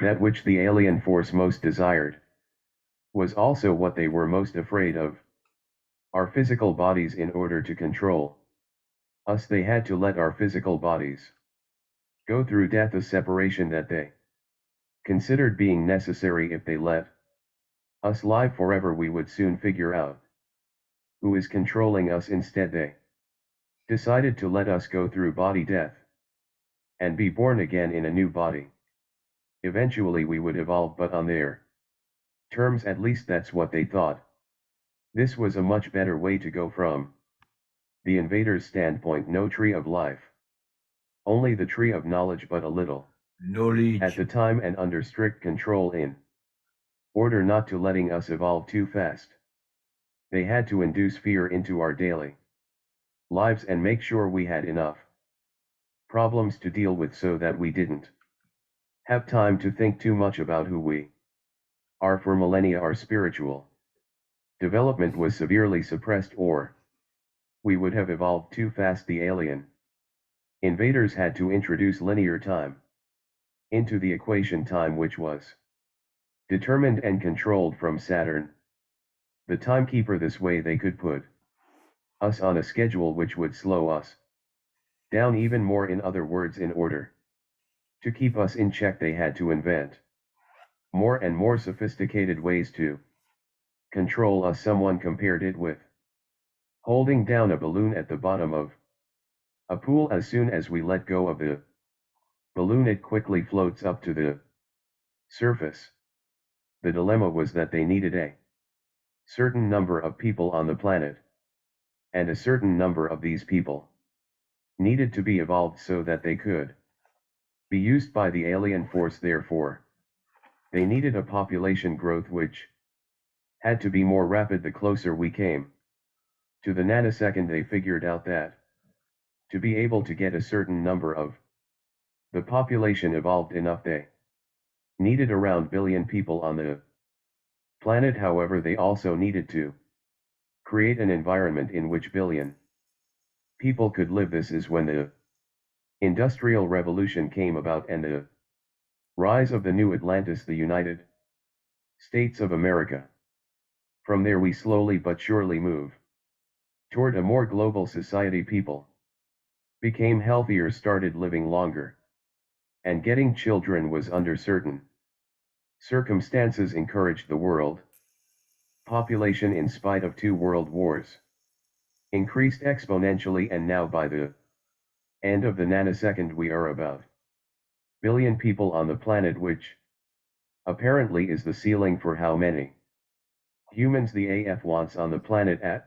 That which the alien force most desired was also what they were most afraid of. Our physical bodies. In order to control us, they had to let our physical bodies go through death, a separation that they considered being necessary. If they let us live forever, we would soon figure out who is controlling us. Instead, they decided to let us go through body death and be born again in a new body. Eventually we would evolve, but on their terms. At least that's what they thought. This was a much better way to go from the invader's standpoint. No tree of life, only the tree of knowledge, but a little knowledge at the time and under strict control in order not to letting us evolve too fast. They had to induce fear into our daily lives and make sure we had enough problems to deal with so that we didn't have time to think too much about who we are. For millennia our spiritual development was severely suppressed, or we would have evolved too fast. The alien invaders had to introduce linear time into the equation, time which was determined and controlled from Saturn, the timekeeper. This way they could put us on a schedule which would slow us down even more. In other words, in order to keep us in check, they had to invent more and more sophisticated ways to control us. Someone compared it with holding down a balloon at the bottom of a pool. As soon as we let go of the balloon, it quickly floats up to the surface. The dilemma was that they needed a certain number of people on the planet, and a certain number of these people needed to be evolved so that they could be used by the alien force. Therefore, they needed a population growth which had to be more rapid. The closer we came to the nanosecond, they figured out that to be able to get a certain number of the population evolved enough, they needed around 1 billion people on the planet. However, they also needed to create an environment in which billion people could live. This is when the Industrial Revolution came about and the rise of the new Atlantis, the United States of America. From there we slowly but surely move toward a more global society. People became healthier, started living longer, and getting children was under certain circumstances encouraged. The world population, in spite of 2 world wars, increased exponentially, and now by the end of the nanosecond we are about billion people on the planet, which apparently is the ceiling for how many humans the AF wants on the planet at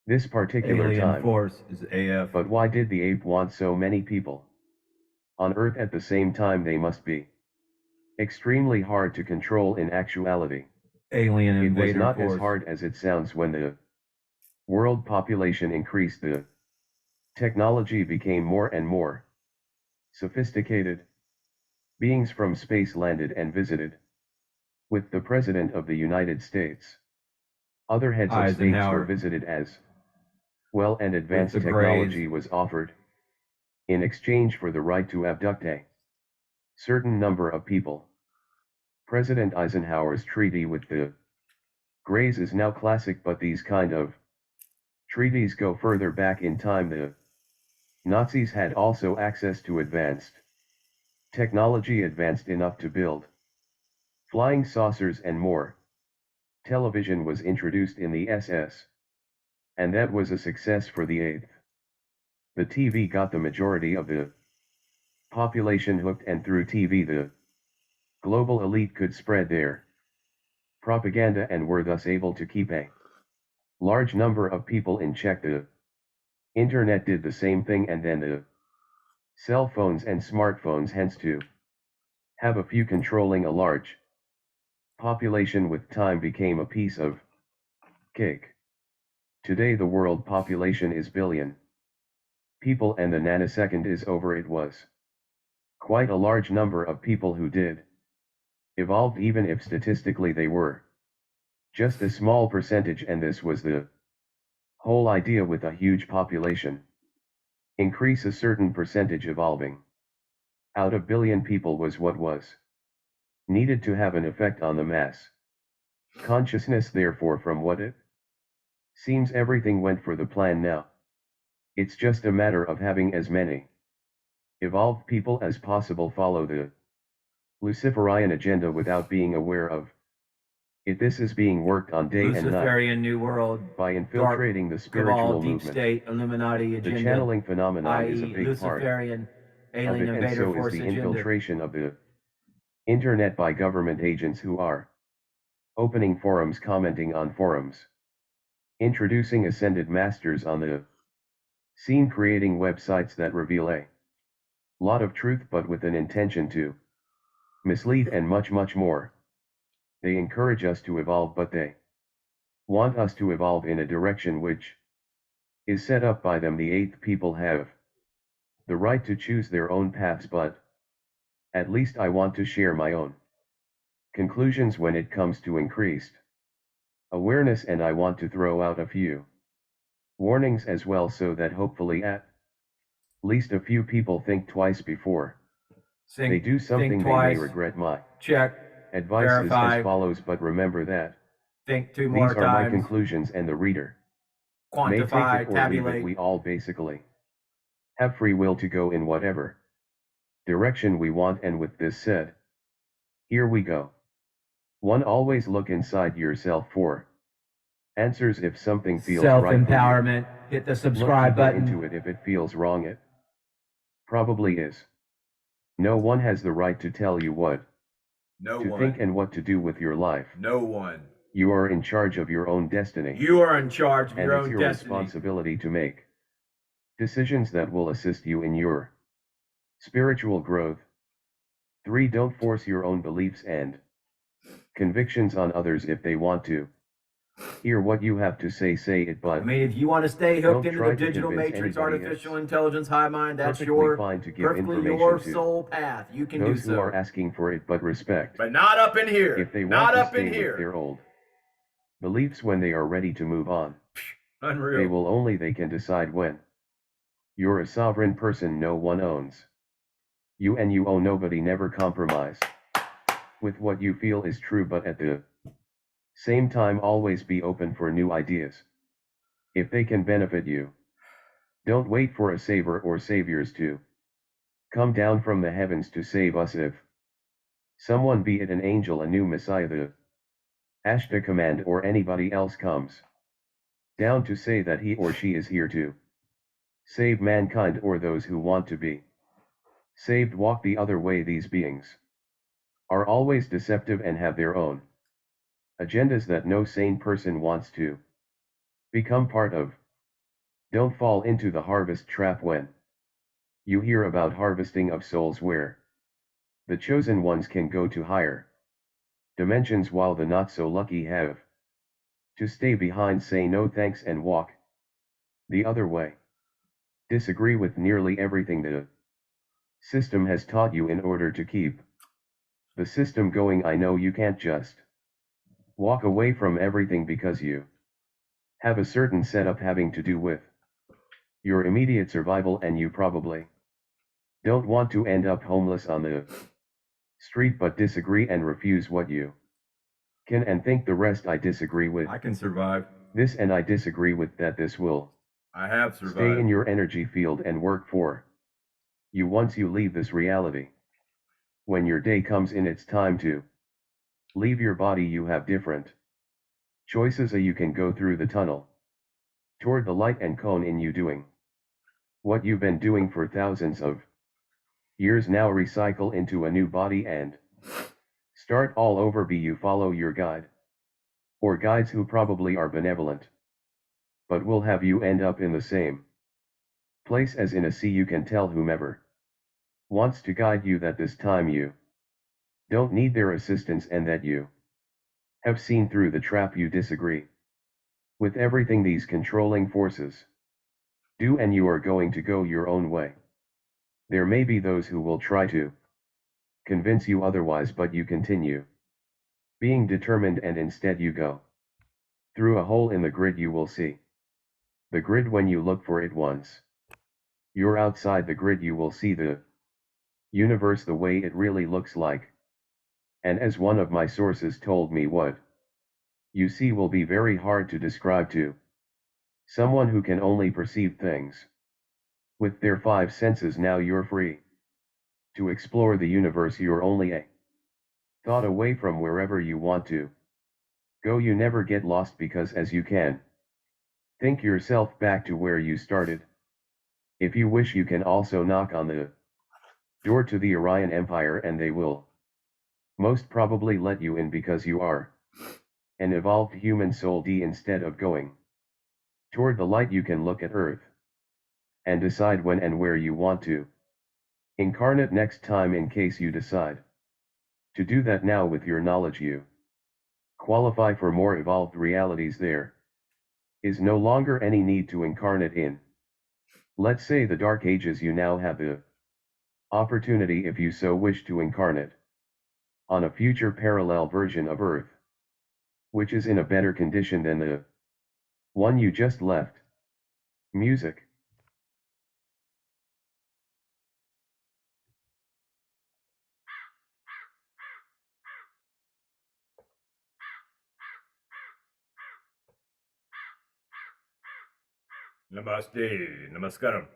this particular alien time. force is AF. But why did the ape want so many people on Earth at the same time? They must be extremely hard to control. In actuality, Alien it was invader not force. as hard as it sounds. When the world population increased, the technology became more and more sophisticated. Beings from space landed and visited with the President of the United States. Other heads of states were Eisenhower. visited as well, and advanced the technology Greys. was offered in exchange for the right to abduct a certain number of people. President Eisenhower's treaty with the Greys is now classic, but these kind of treaties go further back in time. The Nazis had also access to advanced technology, advanced enough to build flying saucers and more. Television was introduced in the SS, and that was a success for the 8th. The TV got the majority of the population hooked, and through TV the global elite could spread their propaganda and were thus able to keep a large number of people in check. The internet did the same thing, and then the cell phones and smartphones, hence to have a few controlling a large population with time, became a piece of cake. Today the world population is billion people, and the nanosecond is over. It was quite a large number of people who did evolved, even if statistically they were just a small percentage, and this was the whole idea with a huge population. Increase a certain percentage evolving out of billion people was what was needed to have an effect on the mass consciousness. Therefore, from what it seems, everything went for the plan now. It's just a matter of having as many evolved people as possible follow the Luciferian agenda without being aware of it. This is being worked on day and night Luciferian New World, by infiltrating the spiritual Cabal, Deep movement. State, Illuminati agenda, The channeling phenomenon is a i.e. big part Luciferian of alien it, and invader so is force the agenda. infiltration of the internet by government agents who are opening forums, commenting on forums, introducing ascended masters on the scene, creating websites that reveal a lot of truth but with an intention to mislead, and much more. They encourage us to evolve, but they want us to evolve in a direction which is set up by them. The eighth people have the right to choose their own paths, but at least I want to share my own conclusions when it comes to increased awareness, and I want to throw out a few warnings as well, so that hopefully at least a few people think twice before they do something they may regret. My advice verify, is as follows, but remember that think two more these are my conclusions and the reader may take quantify, it or leave tabulate. it. We all basically have free will to go in whatever direction we want, and with this said, here we go. 1. Always look inside yourself for answers. If something feels right for you, Self-empowerment. Hit the subscribe look button. into it. If it feels wrong, it probably is. No one has the right to tell you what to think and what to do with your life. No one. You are in charge of your own destiny. You are in charge of your own and it's your destiny. responsibility to make decisions that will assist you in your spiritual growth. 3. Don't force your own beliefs and convictions on others. If they want to hear what you have to say, say it, but I mean, if you want to stay hooked into the to digital convince matrix, anybody. artificial intelligence, high mind, that's Perfectly your fine to give perfectly information your to soul path. You can do those who so. are asking for it, but respect. But not up in here. If they not want to up stay in with here. their old beliefs when they are ready to move on, Unreal. they will only. They can decide when. You're a sovereign person. No one owns you, and you owe nobody. Never compromise with what you feel is true, but at the same time always be open for new ideas if they can benefit you. Don't wait for a savior or saviors to come down from the heavens to save us. If someone, be it an angel, a new messiah, the Ashta command, or anybody else comes down to say that he or she is here to save mankind or those who want to be saved, walk the other way. These beings are always deceptive and have their own agendas that no sane person wants to become part of. Don't fall into the harvest trap. When you hear about harvesting of souls where the chosen ones can go to higher dimensions while the not so lucky have to stay behind, say no thanks and walk the other way. Disagree with nearly everything the system has taught you in order to keep the system going. I know you can't just walk away from everything because you have a certain setup having to do with your immediate survival, and you probably don't want to end up homeless on the street, but disagree and refuse what you can and think the rest. I disagree with I can survive this, and I disagree with that. This will I have survived. stay in your energy field and work for you once you leave this reality. When your day comes in, it's time to leave your body. You have different choices. You can go through the tunnel toward the light and cone in you doing what you've been doing for thousands of years now. Recycle into a new body and start all over. B. You follow your guide or guides who probably are benevolent, but will have you end up in the same place as in a sea. You can tell whomever wants to guide you that this time you don't need their assistance, and that you have seen through the trap. You disagree with everything these controlling forces do, and you are going to go your own way. There may be those who will try to convince you otherwise, but you continue being determined, and instead you go through a hole in the grid. You will see the grid when you look for it. Once you're outside the grid, you will see the universe the way it really looks like. and as one of my sources told me, what you see will be very hard to describe to someone who can only perceive things with their five senses. Now you're free to explore the universe. You're only a thought away from wherever you want to go. You never get lost, because as you can think yourself back to where you started, if you wish you can also knock on the door to the Orion Empire, and they will most probably let you in, because you are an evolved human soul. Instead of going toward the light, you can look at Earth and decide when and where you want to incarnate next time. In case you decide to do that now, with your knowledge you qualify for more evolved realities. There is no longer any need to incarnate in, let's say, the Dark Ages. You now have the opportunity, if you so wish, to incarnate on a future parallel version of Earth, which is in a better condition than the one you just left. Music. Namaste. Namaskaram.